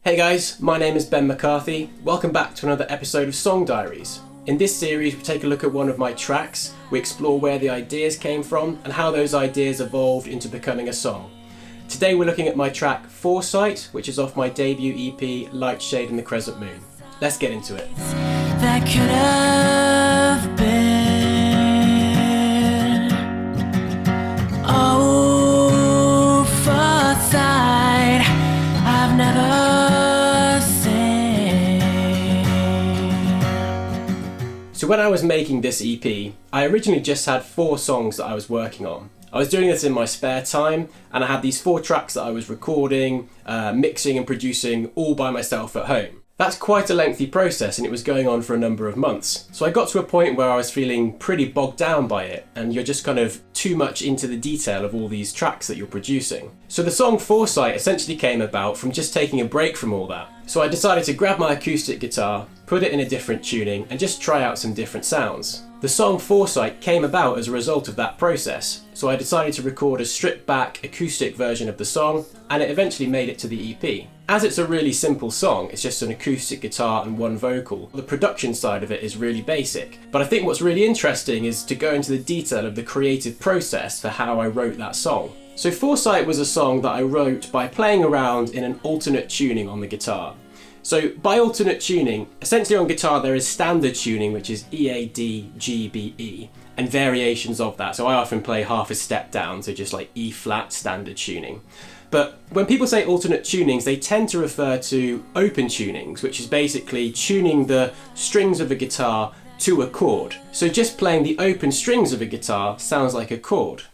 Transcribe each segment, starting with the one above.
Hey guys, my name is Ben McCarthy. Welcome back to another episode of Song Diaries. In this series we take a look at one of my tracks, we explore where the ideas came from and how those ideas evolved into becoming a song. Today we're looking at my track Foresight, which is off my debut EP Light, Shade and the Crescent Moon. Let's get into it. That could have been. Oh, foresight, I've never seen. So when I was making this EP, I originally just had 4 songs that I was working on. I was doing this in my spare time, and I had these 4 tracks that I was recording, mixing and producing all by myself at home. That's quite a lengthy process, and it was going on for a number of months. So I got to a point where I was feeling pretty bogged down by it, and you're just kind of too much into the detail of all these tracks that you're producing. So the song Foresight essentially came about from just taking a break from all that. So I decided to grab my acoustic guitar, put it in a different tuning, and just try out some different sounds. The song Foresight came about as a result of that process, so I decided to record a stripped back acoustic version of the song, and it eventually made it to the EP. As it's a really simple song, it's just an acoustic guitar and 1 vocal, the production side of it is really basic. But I think what's really interesting is to go into the detail of the creative process for how I wrote that song. So Foresight was a song that I wrote by playing around in an alternate tuning on the guitar. So by alternate tuning, essentially on guitar there is standard tuning, which is E, A, D, G, B, E, and variations of that. So I often play half a step down, so just like E flat standard tuning. But when people say alternate tunings, they tend to refer to open tunings, which is basically tuning the strings of a guitar to a chord. So just playing the open strings of a guitar sounds like a chord.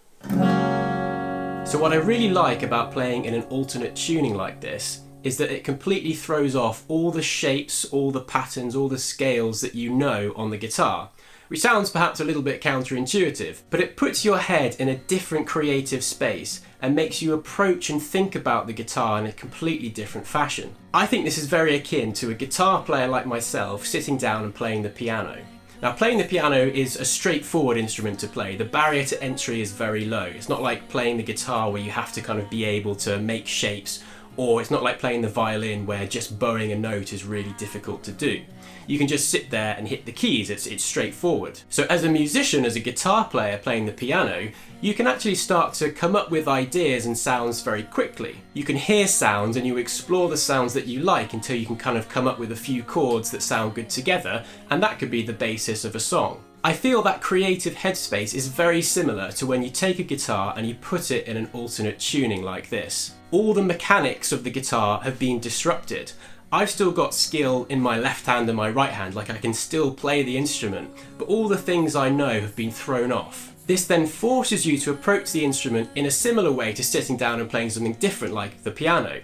So what I really like about playing in an alternate tuning like this is that it completely throws off all the shapes, all the patterns, all the scales that you know on the guitar, which sounds perhaps a little bit counterintuitive, but it puts your head in a different creative space and makes you approach and think about the guitar in a completely different fashion. I think this is very akin to a guitar player like myself sitting down and playing the piano. Now, playing the piano is a straightforward instrument to play. The barrier to entry is very low. It's not like playing the guitar where you have to kind of be able to make shapes, or it's not like playing the violin where just bowing a note is really difficult to do. You can just sit there and hit the keys, it's straightforward. So as a musician, as a guitar player playing the piano, you can actually start to come up with ideas and sounds very quickly. You can hear sounds and you explore the sounds that you like until you can kind of come up with a few chords that sound good together, and that could be the basis of a song. I feel that creative headspace is very similar to when you take a guitar and you put it in an alternate tuning like this. All the mechanics of the guitar have been disrupted. I've still got skill in my left hand and my right hand, like I can still play the instrument, but all the things I know have been thrown off. This then forces you to approach the instrument in a similar way to sitting down and playing something different like the piano.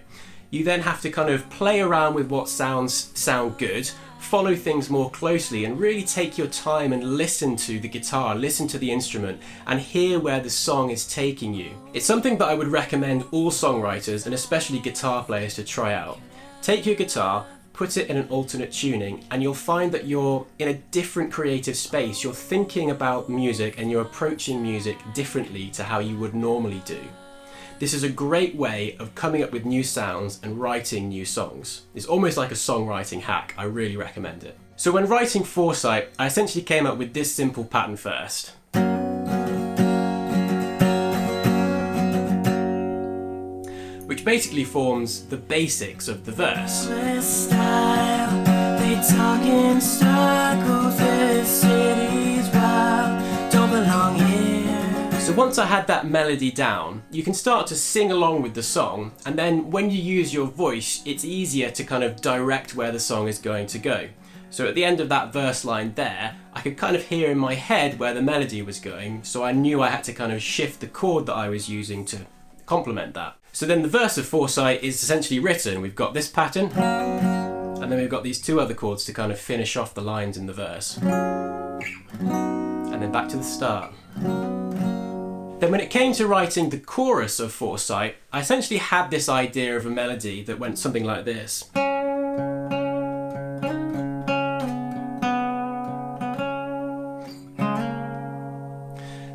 You then have to kind of play around with what sounds sound good, follow things more closely and really take your time and listen to the guitar, listen to the instrument and hear where the song is taking you. It's something that I would recommend all songwriters and especially guitar players to try out. Take your guitar, put it in an alternate tuning and you'll find that you're in a different creative space. You're thinking about music and you're approaching music differently to how you would normally do. This is a great way of coming up with new sounds and writing new songs. It's almost like a songwriting hack. I really recommend it. So when writing Foresight, I essentially came up with this simple pattern first. Which basically forms the basics of the verse. They talk in circles, this city's wild, don't belong here. So once I had that melody down, you can start to sing along with the song, and then when you use your voice, it's easier to kind of direct where the song is going to go. So at the end of that verse line there, I could kind of hear in my head where the melody was going, so I knew I had to kind of shift the chord that I was using to complement that. So then the verse of Foresight is essentially written. We've got this pattern, and then we've got these 2 other chords to kind of finish off the lines in the verse. And then back to the start. Then when it came to writing the chorus of Foresight, I essentially had this idea of a melody that went something like this.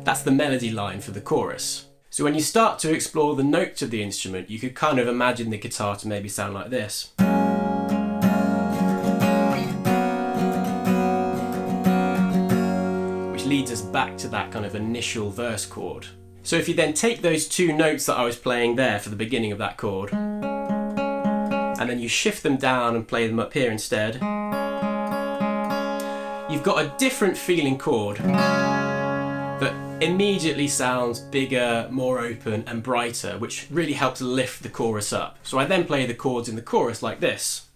That's the melody line for the chorus. So when you start to explore the notes of the instrument, you could kind of imagine the guitar to maybe sound like this. leads us back to that kind of initial verse chord. So if you then take those two notes that I was playing there for the beginning of that chord, and then you shift them down and play them up here instead, you've got a different feeling chord that immediately sounds bigger, more open and brighter, which really helps lift the chorus up. So I then play the chords in the chorus like this.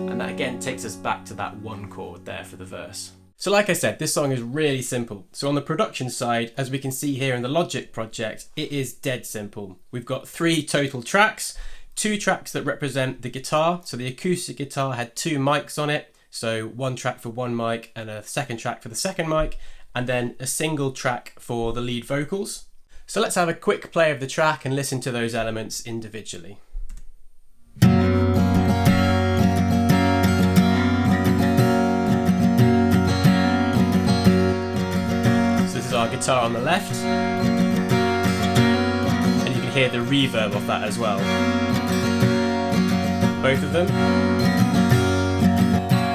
And that again takes us back to that one chord there for the verse. So like I said, this song is really simple. So on the production side, as we can see here in the Logic project, it is dead simple. We've got 3 total tracks. 2 tracks that represent the guitar. So the acoustic guitar had 2 mics on it. So 1 track for 1 mic and a second track for the second mic, and then a single track for the lead vocals. So let's have a quick play of the track and listen to those elements individually. So this is our guitar on the left, and you can hear the reverb of that as well. Both of them,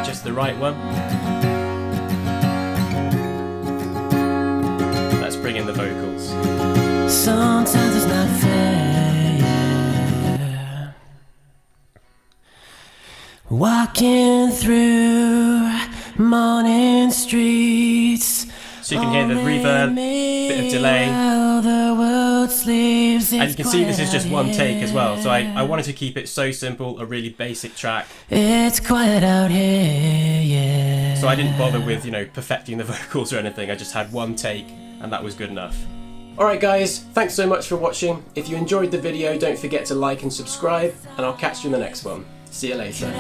just the right one. Let's bring in the vocals. Sometimes it's not fair, walking through morning streets. So you can hear the reverb, bit of delay. And you can see this is just one take as well. So I wanted to keep it so simple, a really basic track. It's quiet out here, yeah. So I didn't bother with, perfecting the vocals or anything. I just had one take and that was good enough. Alright guys, thanks so much for watching. If you enjoyed the video, don't forget to like and subscribe, and I'll catch you in the next one. See you later.